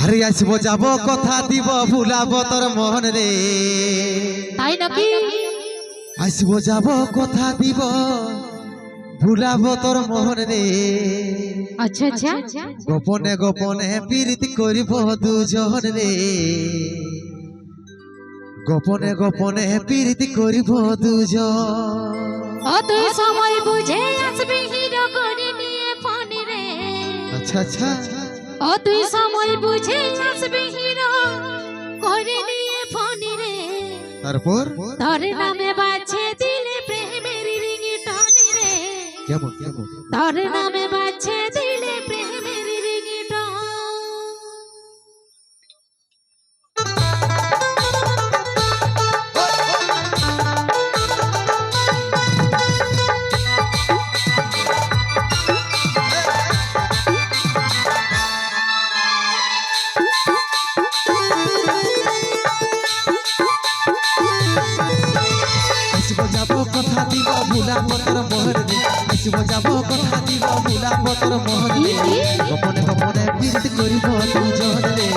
আরে আসবো যাব কথা দিব ভুলাবো তোর মন রে তাই নাকি আসবো যাব কথা দিব ভুলাবো তোর মন রে আচ্ছা আচ্ছা গোপনে গোপনে প্রীতি করিব দুজন রে গোপনে গোপনে প্রীতি করিব দুজন অত সময় বুঝে আসবি হিরো করে নিয়ে ফোন রে আচ্ছা আচ্ছা অত সময় বুঝে আসবি হিরো করে নিয়ে ফোন রে তারপর তোর নামে বাজছে দিলে প্রেমের রিংটোন রে কেমন কেমন তোর নামে বাজছে দিলে প্রেমের রিংটোন কথা দিব ভুলাবো তোর মন রে আসবো যাব কথা দিব ভুলাবো তোর মন রে গোপনে গোপনে প্রীতি করিব দুজন রে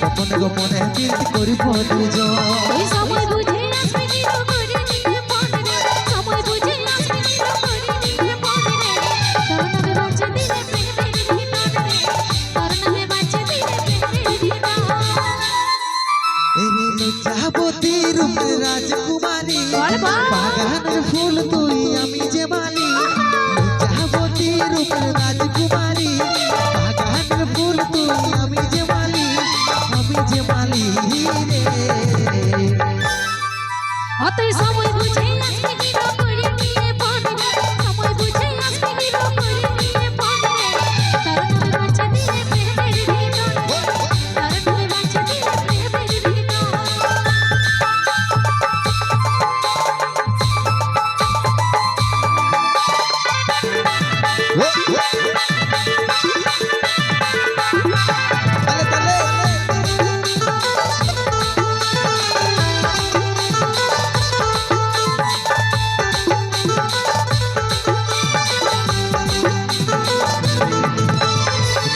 গোপনে গোপনে প্রীতি করিব দুজন ওই সময় বুঝে আসবি হিরো করে নিয়ে ফোন রে সময় বুঝে আসবি হিরো করে নিয়ে ফোন রে তোর নামে বাজছে দিলে প্রেমের রিংটোন রে তোর নামে বাজছে দিলে প্রেমের রিংটোন এরে লজ্জাবতী রূপে রাজকুমারী বলবা বাগানের ফুল তুই আমি যে মালি লজ্জাবতী রূপে রাজকুমারী বাগানের ফুল তুই আমি যে মালি রে অতই সময় বুঝে আসবি হিরো করে নিয়ে ফোন রে সময় বুঝে আসবি হিরো করে নিয়ে ফোন রে তোর নামে বাজছে দিলে প্রেমের রিংটোন রে তোর নামে বাজছে দিলে প্রেমের রিংটোন তালে তালে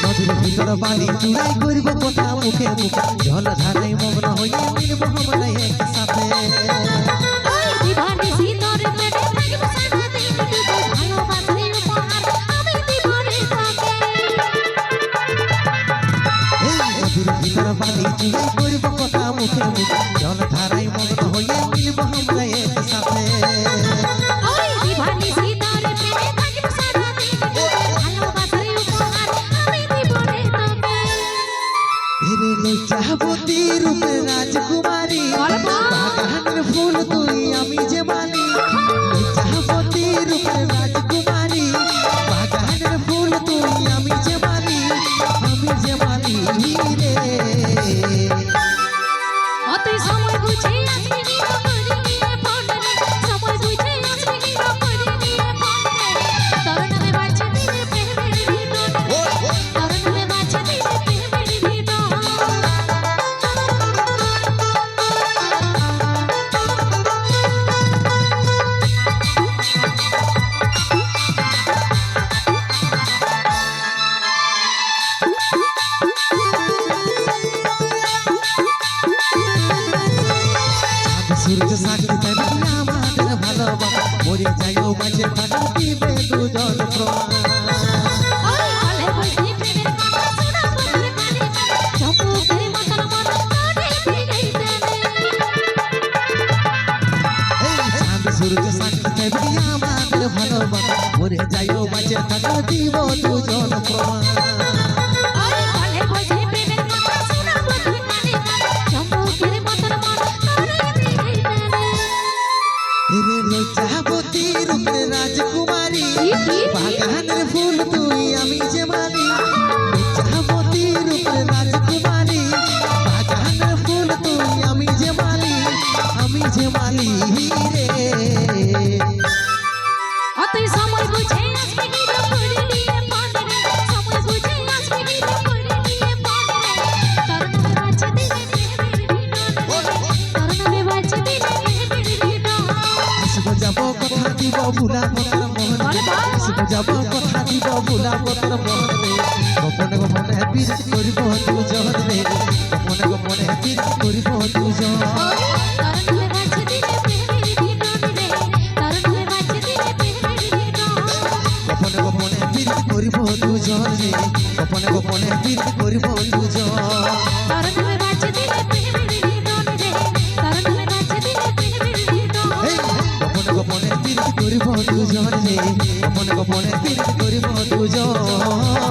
নদীর ভিতর বালি চুরাই করব কথা মুখে মুখে জল ধারাই মগ্ন হইয়া মিলব আমরা একসাথে ওই দিবানি সিতর পেটে থাকব সারা দিন দিব ভালোবাসার উপহার আমি দিব রে তোকে এই নদীর ভিতর বালি চুরাই করব কথা মুখে মুখে জল ধারাই মগ্ন হইয়া মিলব আমরা একসাথে ওই দিবানি সিতর পেটে থাকব সারা দিন দিব ভালোবাসার উপহার আমি দিব রে তোকে এরে লজ্জাবতী রূপে রাজকুমারী বলবা বাগানের ফুল তুই আমি যে মালি লজ্জাবতী রূপে রাজকুমারী বাগানের ফুল তুই আমি যে মালি রে অতই সময় বুঝে আসবি হিরো করে নিয়ে ফোন রে সময় বুঝে আসবি হিরো করে নিয়ে ফোন রে তোর নামে বাজছে দিলে প্রেমের রিংটোন রে তোর নামে বাজছে দিলে প্রেমের রিংটোন সূর্য সাক্ষী তাই আমাদের ভালোবাসা মরে যাইও মাঝে থাকা দিবে দুজন প্রমাণ ওই হলে বসে প্রেমের কথা শোনাবো তোর কানে কানে চম্পকের মতন মন কানে ফিরাইতে এই চাঁদ সূর্য সাক্ষী তাই আমাদের ভালোবাসা মরে যাইও মাঝে থাকা দিব দুজন প্রমাণ ওই হলে বসে প্রেমের কথা শোনাবো তোর কানে কানে চম্পকের মতন মন কানে ফিরাইতে এরে লজ্জাবতী রূপে রাজকুমারী কি? বাগানের ফুল তুই আমি যে মালি লজ্জাবতী রূপে রাজকুমারী বাগানের ফুল তুই আমি যে মালি রে অতই সময় বুঝে আসবি হিরো করে নিয়ে ফোন রে সময় বুঝে আসবি হিরো করে নিয়ে ফোন রে তোর নামে বাজছে দিলে প্রেমের রিংটোন রে তোর নামে বাজছে দিলে প্রেমের রিংটোন আসবো যাব কথা দিব ভুলাবো তোর মন রে আসবো যাব কথা দিব ভুলাবো তোর মন রে গোপনে গোপনে প্রীতি করিব দুজন রে প্রীতি করিব দুজন তার নামে বাজছে দিনে প্রেমের বিনন রে তার নামে বাজছে দিনে প্রেমের বিনন গোপনে গোপনে প্রীতি করিব দুজন রে গোপনে গোপনে প্রীতি করিব দুজন তার নামে বাজছে দিনে প্রেমের বিনন রে তার নামে বাজছে দিনে প্রেমের বিনন গোপনে গোপনে প্রীতি করিব দুজন রে গোপনে গোপনে প্রীতি করিব দুজন